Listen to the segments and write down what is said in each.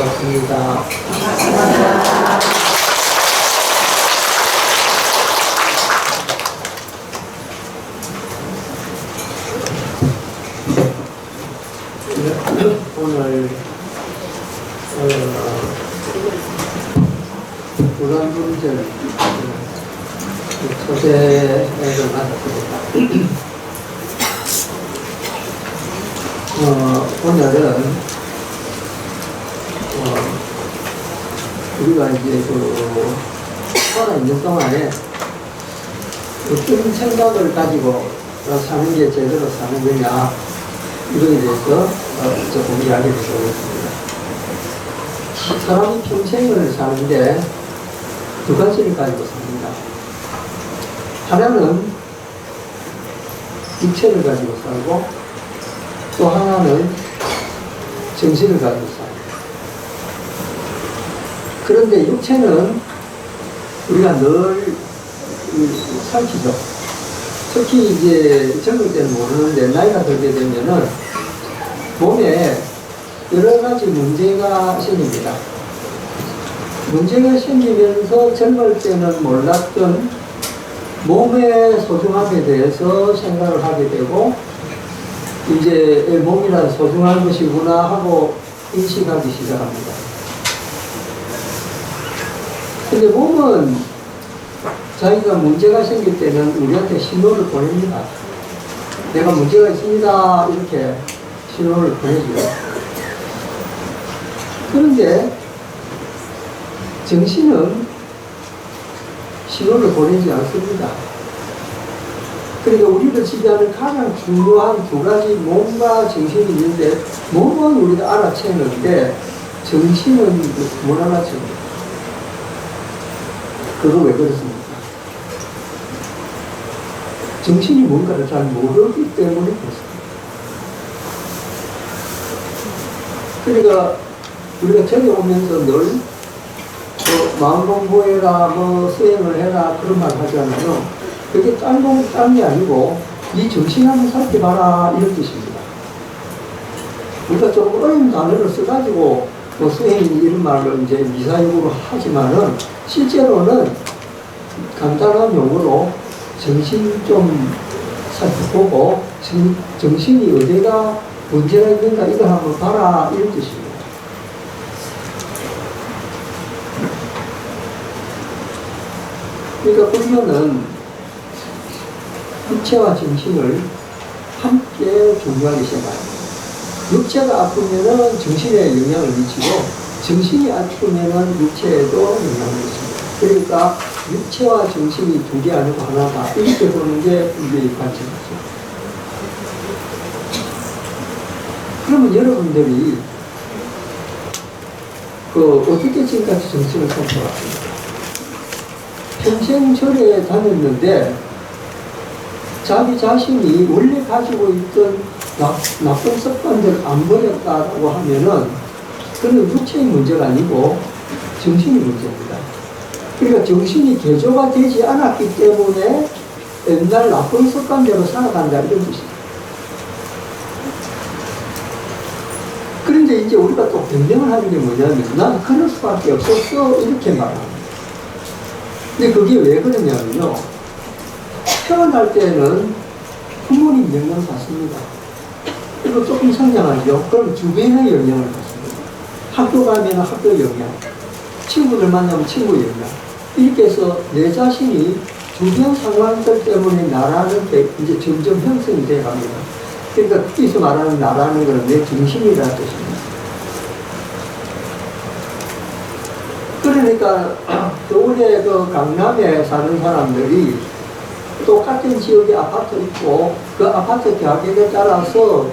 반갑습니다. 오늘 불안분절 초대를 받았습니다. 오늘은 우리가 이제 살아있는 동안에 어떤 생각을 가지고 사는 게 제대로 사는 거냐 이거에 대해서 조금 이야기를 해보겠습니다. 사람이 평생을 사는데 두 가지를 가지고 삽니다. 하나는 육체를 가지고 살고 또 하나는 정신을 가지고 살고. 그런데 육체는 우리가 늘 삼키죠. 특히 이제 젊을 때는 모르는데 나이가 들게 되면은 몸에 여러 가지 문제가 생깁니다. 문제가 생기면서 젊을 때는 몰랐던 몸의 소중함에 대해서 생각을 하게 되고, 이제 몸이란 소중한 것이구나 하고 인식하기 시작합니다. 근데 몸은 자기가 문제가 생길 때는 우리한테 신호를 보냅니다. 내가 문제가 있습니다. 이렇게 신호를 보내줘요. 그런데 정신은 신호를 보내지 않습니다. 그러니까 우리를 지배하는 가장 중요한 두 가지 몸과 정신이 있는데, 몸은 우리가 알아채는데 정신은 못 알아챕니다. 그거 왜 그렇습니까? 정신이 뭔가를 잘 모르기 때문에 그렇습니다. 그러니까 우리가 저기 오면서 늘 마음 공부해라, 수행을 해라 그런 말 하잖아요. 그게 딴 게 아니고 네 정신 한번 살펴봐라 이런 뜻입니다. 우리가 조금 어려운 단어를 써가지고 수행 이런 말을 이제 미사용으로 하지만은 실제로는 간단한 용어로 정신 좀 살펴보고 정신이 어디가 문제가 있는가 이걸 한번 봐라 이런 뜻입니다. 그러니까 불교는 육체와 정신을 함께 중요하게 생각합니다. 육체가 아프면은 정신에 영향을 미치고 정신이 아프면은 육체에도 영향을 미칩니다. 그러니까 육체와 정신이 두 개 아니고 하나다 이렇게 보는 게 불교의 관점이죠. 그러면 여러분들이 어떻게 지금까지 정신을 살펴왔습니까? 평생 절에 다녔는데 자기 자신이 원래 가지고 있던 나쁜 습관들 안 버렸다고 하면은 그건 육체의 문제가 아니고 정신의 문제입니다. 그러니까 정신이 개조가 되지 않았기 때문에 옛날 나쁜 습관대로 살아간다 이런 뜻입니다. 그런데 이제 우리가 또 변명을 하는 게 뭐냐면 난 그럴 수밖에 없었어 이렇게 말합니다. 근데 그게 왜 그러냐면요, 태어날 때는 부모님 영향을 받습니다. 그리고 조금 성장하죠. 그럼 주변의 영향을 받습니다. 학교 가면 학교 영향, 친구들 만나면 친구 영향, 이렇게 해서 내 자신이 주변 상황들 때문에 나라는 게 이제 점점 형성이 되어 갑니다. 그러니까 거기서 말하는 나라는 것은 내 정신이라는 뜻입니다. 그러니까 겨울에 강남에 사는 사람들이 똑같은 지역에 아파트 있고 그 아파트 가격에 따라서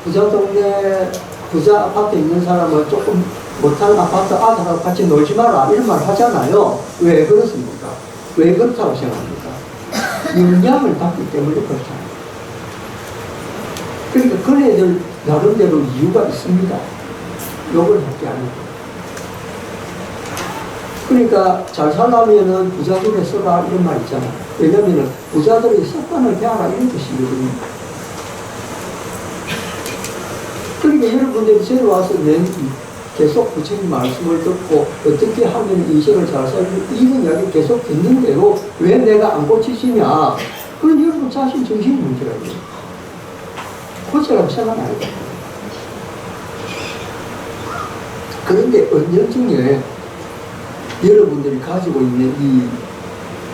부자 동네 부자 아파트 있는 사람은 조금 못하는 아파트 아들하고 같이 놀지 마라 이런 말 하잖아요. 왜 그렇습니까? 왜 그렇다고 생각합니까? 영향을 받기 때문에 그렇잖아요. 그러니까 그네들 나름대로 이유가 있습니다. 욕을 할 게 아니고. 그러니까 잘 살려면은 부자들의 써라 이런 말 있잖아요. 왜냐면은 부자들의 습관을 배워라 이런 뜻이거든요. 그러니까 여러분들이 저리 와서 계속 부처님 말씀을 듣고 어떻게 하면 인생을 잘 살고 이런 이야기 계속 듣는데도 왜 내가 안 고치시냐? 그건 여러분 자신 정신 문제라고요. 고치라고 생각 안 해요. 그런데 언젠중에 여러분들이 가지고 있는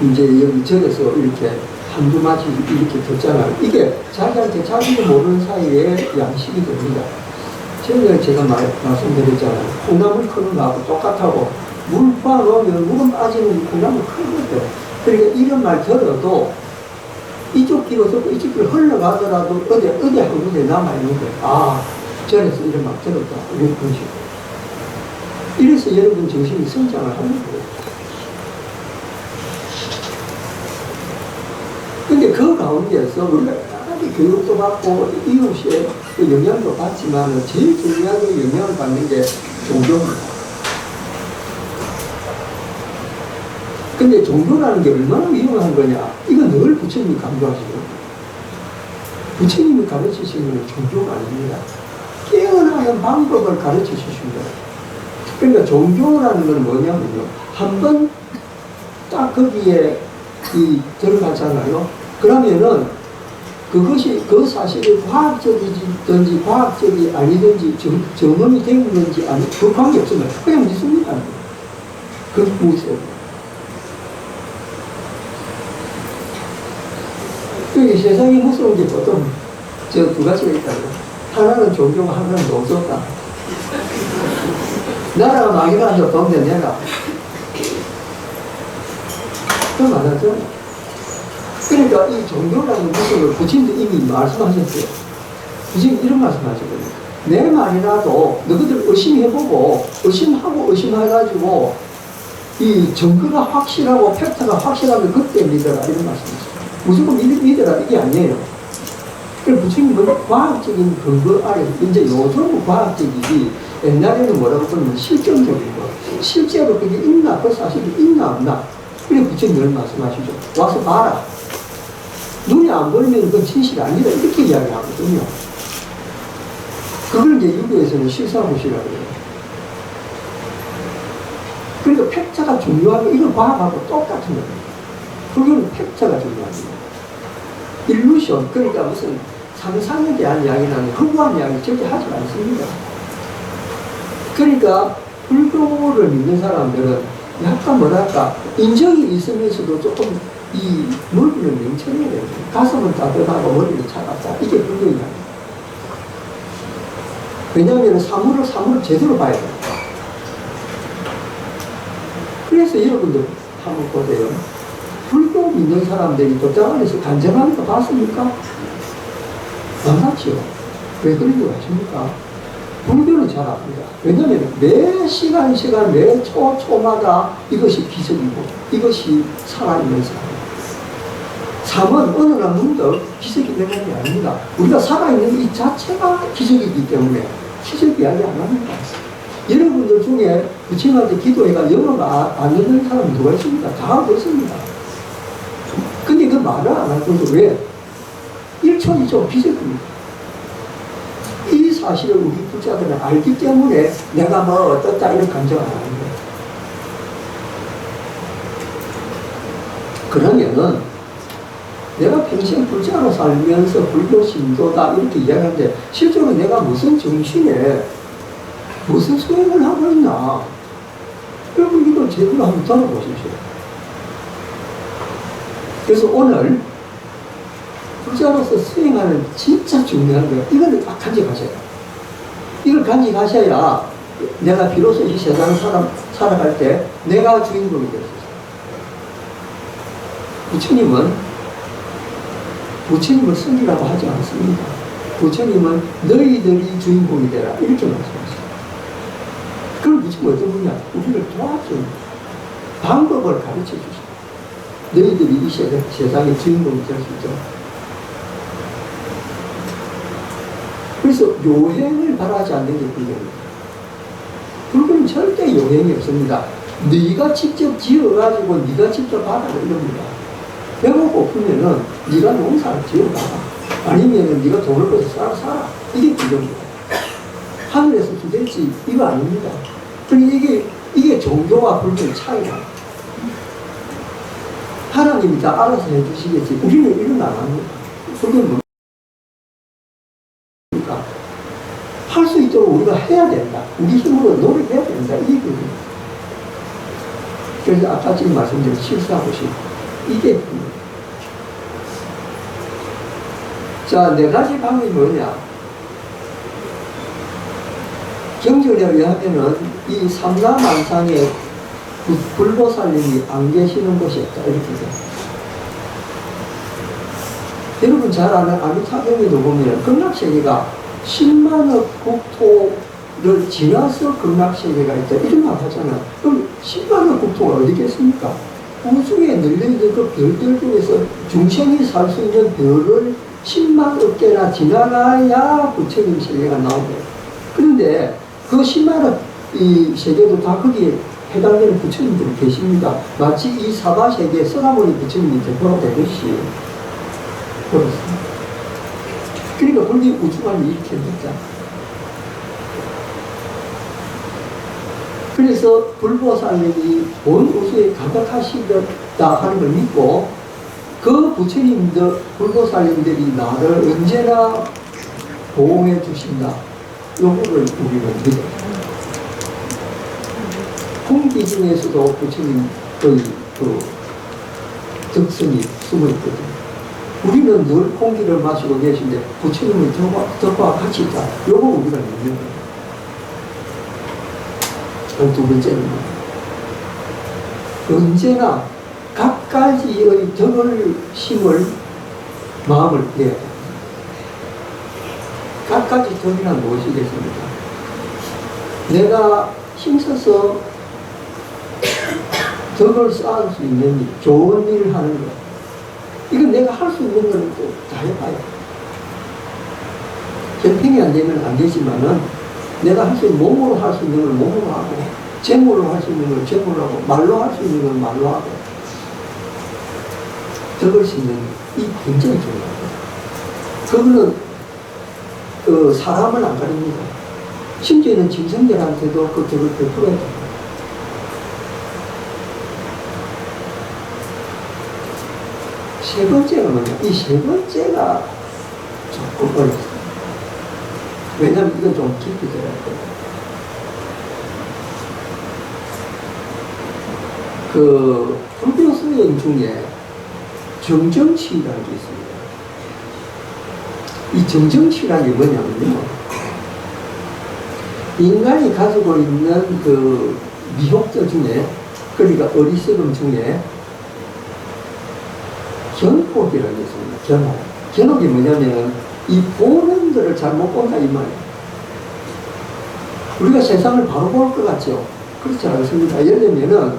이제 여기 절에서 이렇게 한두 마디 이렇게 듣잖아요. 이게 자기한테 자기도 모르는 사이에 양식이 됩니다. 전에 제가 말씀드렸잖아요. 콩나물 크는 거하고 똑같다고. 물 부어놓으면 물은 빠지는 콩나물 크거든. 그러니까 이런 말 들어도 이쪽 귀로 듣고 이쪽 귀로 흘러가더라도 어디 한 군데 남아있는데, 아, 전에서 이런 말 들었다. 이런 식으로. 이래서 여러분 정신이 성장을 하는 거예요. 근데 그 가운데서 우리가 여러 교육도 받고 이웃의 영향도 받지만 제일 중요하게 영향을 받는 게 종교입니다. 근데 종교라는 게 얼마나 위험한 거냐? 이거 늘 부처님이 강조하시죠. 부처님이 가르치시는 건 종교가 아닙니다. 깨어나는 방법을 가르쳐 주십니다. 그러니까 종교라는 건 뭐냐면요. 한번 딱 거기에 들어가잖아요. 그러면은 그것이 그 사실이 과학적이든지 과학적이 아니든지 경험이 된 건지 아니 그 관계 없으면 그냥 믿습니다. 그 무엇이에요? 여기 세상에 무서운 게 보통 저 두 가지가 있다고. 하나는 종교가 하나는 노조다. 나라가 망해가지고 돈 내내라. 그 말하죠. 그러니까 이 종교라는 것을 부처님도 이미 말씀하셨어요. 부처님 이런 말씀하셨거든요. 내 말이라도 너희들 의심해보고 의심하고 의심해가지고 이 증거가 확실하고 팩트가 확실하면 그때 믿어라 이런 말씀이었어요. 무조건 믿어라 이게 아니에요. 그래서 부처님은 과학적인 근거 아래 이제 요즘은 과학적이지 옛날에는 뭐라고 그러면 실전적인 거 실제로 그게 있나 그 사실이 있나 없나 그래 부처님은 말씀하시죠. 와서 봐라. 눈이 안 보이면 그건 진실이 아니다 이렇게 이야기하거든요. 그걸 이제 유교에서는 실사무시라고 해요. 그러니까 팩트가 중요하고 이건 과학하고 똑같은 거예요. 그건 팩트가 중요합니다. 일루션 그러니까 무슨 상상에 대한 이야기는 허구한 이야기 절대 하지 않습니다. 그러니까 불교를 믿는 사람들은 약간 뭐랄까 인정이 있으면서도 조금 이 머리는 맹청해야 돼요. 가슴은 따뜻하고 머리는 차갑다. 이게 불교 이야기입니다. 왜냐하면 사물을 제대로 봐야 돼요. 그래서 여러분들 한번 보세요. 불교 믿는 사람들이 도장 안에서 간절하게 봤습니까? 안 봤죠. 왜 그런 거 아십니까? 불교는 잘 압니다. 왜냐하면 매 시간 매 초마다 이것이 기적이고 이것이 살아있는 삶. 삶은 어느 날 문득 기적이 되는 게 아닙니다. 우리가 살아있는 이 자체가 기적이기 때문에 기적 이야기 안 합니다. 여러분들 중에 부처님한테 기도해가 영어가 안 되는 사람 누가 있습니까? 다 하고 있습니다. 근데 그 말을 안 할 거죠. 왜? 1초 2초 기적입니다. 이 사실을 우리 부자들은 알기 때문에 내가 뭐 어떻다 이런 감정 안 하는 거예요. 그러면은 내가 평생 불자로 살면서 불교 신도다 이렇게 이야기하는데 실제로 내가 무슨 정신에 무슨 수행을 하고 있나 여러분 이걸 제대로 한번 돌아보십시오. 그래서 오늘 불자로서 수행하는 진짜 중요한 거예요. 이걸 딱 간직하셔야 돼요. 이걸 간직하셔야 내가 비로소 이 세상 살아갈 때 내가 주인공이 될 수 있어요. 부처님을 승리라고 하지 않습니다. 부처님은 너희들이 주인공이 되라 이렇게 말씀하십니다. 그럼 부처님은 어떤 분이냐? 우리를 도와주는 방법을 가르쳐 주십니다. 너희들이 이 세상의 주인공이 될 수 있죠. 그래서 요행을 바라지 않는 게 불교입니다. 불교는 절대 요행이 없습니다. 네가 직접 지어가지고 네가 직접 받아라 이럽니다. 배가 고프면은 네가 농사를 지어봐. 아니면은 네가 돈을 벌어서 살아. 이게 불교입니다. 하늘에서 기대지 이거 아닙니다. 그러니까 이게 종교와 불교의 차이다. 하나님이 다 알아서 해주시겠지. 우리는 이런 안 합니다. 그건 뭡니까? 할 수 있도록 우리가 해야 된다. 우리 힘으로 노력해야 된다. 이 얘기입니다. 그래서 아까 지금 말씀드린 실사고시 이게 자, 네 가지 방법이 뭐냐? 경전에 의하면은 이 삼라만상에 불보살님이 안 계시는 곳이 없다. 이렇게 돼요. 여러분 잘 아는 아미타경에도 보면 극락세계가 10만억 국토를 지나서 극락세계가 있다. 이런 말 하잖아요. 그럼 10만억 국토가 어디 있겠습니까? 우주에 널려있는 그 별들 중에서 중생이 살 수 있는 별을 10만억 개나 지나가야 부처님 세계가 나오고요. 그런데 그 10만억 이 세계도 다 거기에 해당되는 부처님들이 계십니다. 마치 이 사바 세계에 서가모니 부처님이 대표가 되듯이 그렇습니다. 그러니까 불교 우주관이 이렇게 됐다. 그래서 불보살님이 온 우주에 가득하시다 하는 걸 믿고 그 부처님들, 불보살님들이 나를 언제나 보호해 주신다. 요거를 우리는 믿어요. 공기 중에서도 부처님의 그 덕성이 숨어 있거든요. 우리는 늘 공기를 마시고 계신데 부처님은 저와 같이 있다. 요거 우리가 믿는 거예요. 두 번째는 언제나 각가지의 덕을 심을 마음을 내야 됩니다. 각가지 덕이란 무엇이겠습니까? 내가 힘써서 덕을 쌓을 수 있는 일, 좋은 일을 하는 것. 이건 내가 할 수 있는 건 다 해봐요. 형편이 안 되면 안 되지만은 내가 할 수 있는, 몸으로 할 수 있는 걸 몸으로 하고, 재물로 할 수 있는 걸 재물로 하고, 말로 할 수 있는 걸 말로 하고, 덕을 심는 이 굉장히 중요합니다. 그거는 사람을 안 가립니다. 심지어는 짐승들한테도 그 덕을 베풀어야 됩니다. 세 번째가 뭐냐? 이 세 번째가 조금 어렵습니다. 왜냐하면 이건 좀 깊이 들어야 돼요. 그 불교 수행 중에 정정치라는 게 있습니다. 이 정정치라는 게 뭐냐면요, 인간이 가지고 있는 그 미혹자 중에, 그러니까 어리석음 중에 견혹이라는 게 있습니다. 견혹. 견혹이 뭐냐면 이 보는 것을 잘 못 본다 이 말이에요. 우리가 세상을 바로 볼 것 같죠? 그렇지 않습니다. 예를 들면은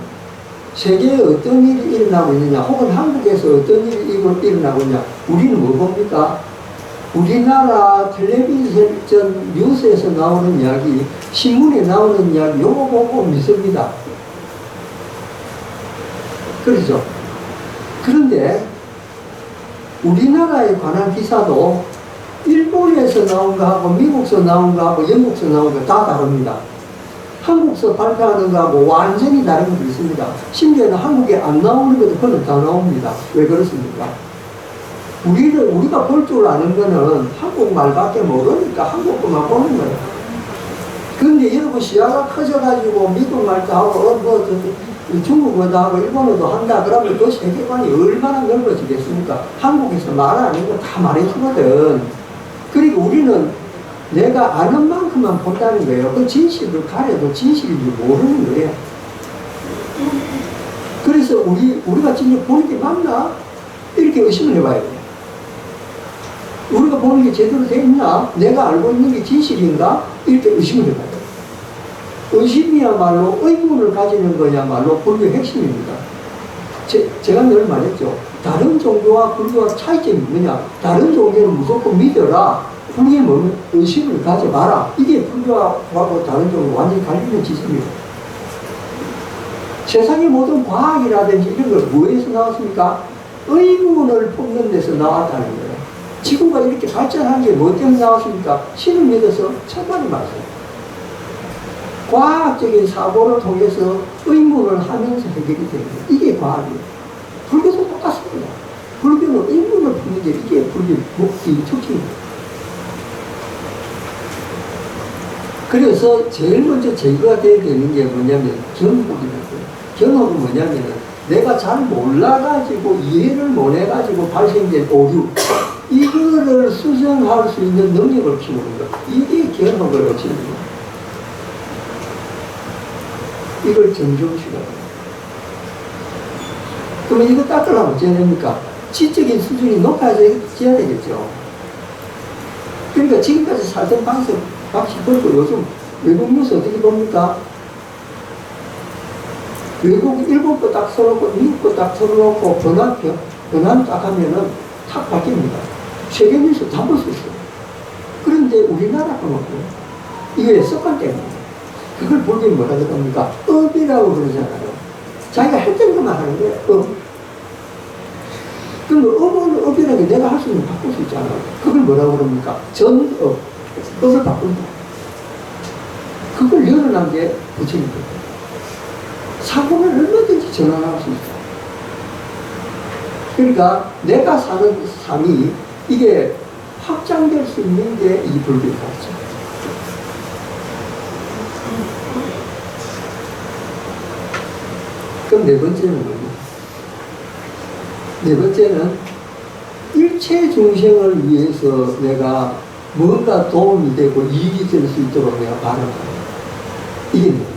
세계에 어떤 일이 일어나고 있느냐, 혹은 한국에서 어떤 일이 일어나고 있느냐, 우리는 뭐 봅니까? 우리나라 텔레비전 뉴스에서 나오는 이야기, 신문에 나오는 이야기, 요거 보고 믿습니다. 그렇죠? 그런데 우리나라에 관한 기사도 일본에서 나온 거하고 미국에서 나온 거하고 영국에서 나온 거 다 다릅니다. 한국에서 발표하는 거하고 완전히 다른 것도 있습니다. 심지어는 한국에 안 나오는 것도 그건 다 나옵니다. 왜 그렇습니까? 우리가 볼 줄 아는 거는 한국말밖에 모르니까 한국어만 보는 거예요. 그런데 여러분 시야가 커져가지고 미국말도 하고 중국어도 하고 일본어도 한다 그러면 그 세계관이 얼마나 넓어지겠습니까? 한국에서 말 안 하는 거 다 말해주거든. 그리고 우리는 내가 아는 만큼만 본다는 거예요. 그 진실을 가려도 진실인지 모르는 거예요. 그래서 우리가 진짜 보는 게 맞나? 이렇게 의심을 해봐야 돼요. 우리가 보는 게 제대로 돼 있나? 내가 알고 있는 게 진실인가? 이렇게 의심을 해봐야 돼요. 의심이야말로 의문을 가지는 거야말로 불교의 핵심입니다. 제가 늘 말했죠. 다른 종교와 불교와 차이점이 뭐냐? 다른 종교는 무조건 믿어라. 불교에 뭐면 의심을 가져봐라. 이게 불교하고 다른 종교 완전히 갈리는 지점이에요. 세상의 모든 과학이라든지 이런 걸 뭐에서 나왔습니까? 의문을 품는 데서 나왔다는 거예요. 지구가 이렇게 발전한 게 뭐 때문에 나왔습니까? 신을 믿어서 천만이 맞아요. 과학적인 사고를 통해서 의문을 하면서 해결이 되는 거예요. 이게 과학이에요. 불교도 똑같습니다. 불교는 의문을 푸는 게 이게 불교의 목적인 특징입니다. 그래서 제일 먼저 제거가 돼야 되는 게 뭐냐면 견혹이라는 거예요. 견혹은 뭐냐면 내가 잘 몰라가지고 이해를 못해가지고 발생된 오류, 이거를 수정할 수 있는 능력을 키우는 것. 이게 견혹을 거치는 거예요. 이걸 정정시켜야 돼요. 그러면 이거 닦으려면 어찌해야 됩니까? 지적인 수준이 높아져야 되겠죠. 그러니까 지금까지 살던 방식 그렇고 요즘 외국 뉴스 어떻게 봅니까? 외국 일본 거 딱 써놓고 미국 거 딱 써놓고 변환 딱 하면은 탁 바뀝니다. 세계 뉴스 다 볼 수 있어요. 그런데 우리나라 건 없고요. 이게 습관 때문에. 그걸 보기 뭐라 그럽니까? 업이라고 그러잖아요. 자기가 할 때만 하는 거예요. 업. 그럼 업이라는 게 내가 할 수 있는 걸 바꿀 수 있잖아요. 그걸 뭐라고 그럽니까? 전업. 업을 바꾼다. 그걸 열어난 게 부처님입니다. 사고를 얼마든지 전환할 수 있어요. 그러니까 내가 사는 삶이 이게 확장될 수 있는 게 이 불교의 가르쳐. 그럼 네 번째는 뭐냐? 네 번째는 일체 중생을 위해서 내가 뭔가 도움이 되고 이익이 될 수 있도록 내가 바라는 거예요. 이게 뭐죠?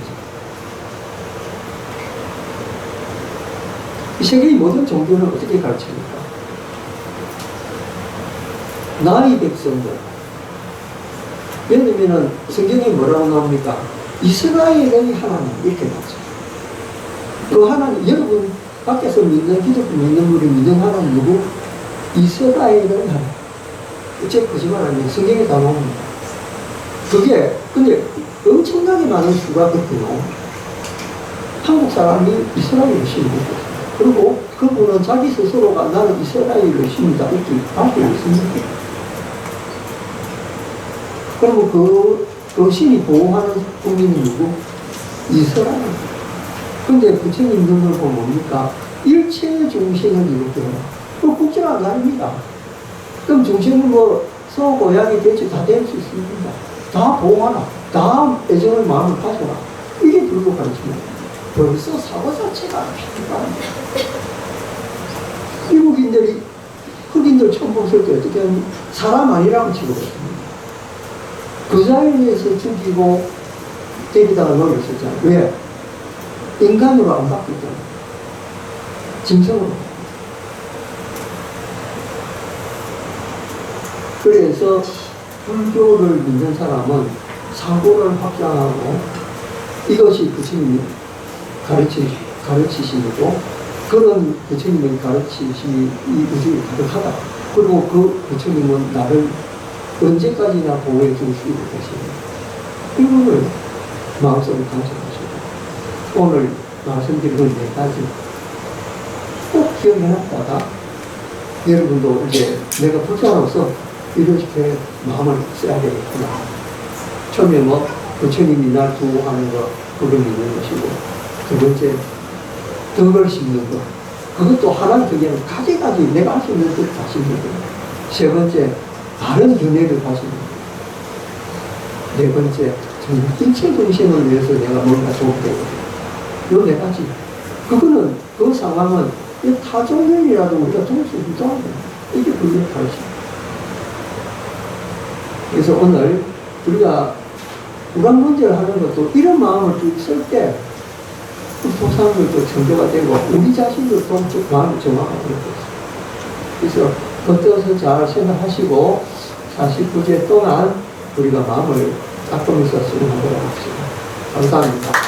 이 세계의 모든 종교는 어떻게 가르칩니까? 나의 백성들. 예를 들면 성경에 뭐라고 나옵니까? 이스라엘의 하나님 이렇게 나오죠. 그 하나님, 여러분 밖에서 믿는 기독교 믿는 분이 믿는 하나님 누구? 이스라엘의 하나님. 제 거짓말 아니에요. 성경에 다 나옵니다. 그게 근데 엄청나게 많은 수가 그렇게 나옵니다. 한국 사람이 이스라엘을 신고 그리고 그분은 자기 스스로가 나는 이스라엘을 신다 이렇게 밝히고 있습니다. 그러면 그 신이 보호하는 국민은 누구? 이스라엘. 근데 부처님 눈을 보면 뭡니까? 일체 중생을 이렇게 해라. 그 국제가 아닙니다. 그럼 중생은 뭐, 소, 고양이, 돼지 다 될 수 있습니다. 다 보호하라. 다 애정을 마음을 가져라. 이게 불교 가르칩니다. 벌써 사고 자체가 비슷합니다. 미국인들이, 흑인들 처음 봤을 때 어떻게 하면 사람 아니라고 취급했습니다. 그 자리에서 죽이고 데리다가 놀렸었잖아요. 왜? 인간으로 안 바뀌었잖아요. 짐승으로. 그래서 불교를 믿는 사람은 사고를 확장하고 이것이 부처님이 가르치시고 그런 부처님의 가르치심이 이 우주에 가득하다. 그리고 그 부처님은 나를 언제까지나 보호해 줄 수 있는 것입니다. 이거를 마음속에 간직하시고 오늘 말씀드린 네 가지 꼭 기억해놨다가 여러분도 이제 내가 불자로서 이렇게 마음을 써야 되겠구나. 처음에 뭐 부처님이 날 구하는 거 그걸 믿는 것이고 두 번째 덕을 심는 거 그것도 하나의 덕에는 가지가지 내가 할 수 있는 것 다 심는 거예요. 세 번째 바른 견해를 가지는 거예요. 네 번째 정말 일체 정신을 위해서 내가 뭔가 도움되거든요. 요 네 가지. 그거는 그 상황은 타종면이라도 우리가 도울 수 있다. 이게 불교의 가르침. 그래서 오늘 우리가 우란 문제를 하는 것도 이런 마음을 쓸 때 도사님들도 정교가 되고 우리 자신도 좀 마음이 정확하게 되고 그래서 겉어서 잘 생각하시고 49제 동안 우리가 마음을 닦으면서 수행하도록 합시다. 감사합니다.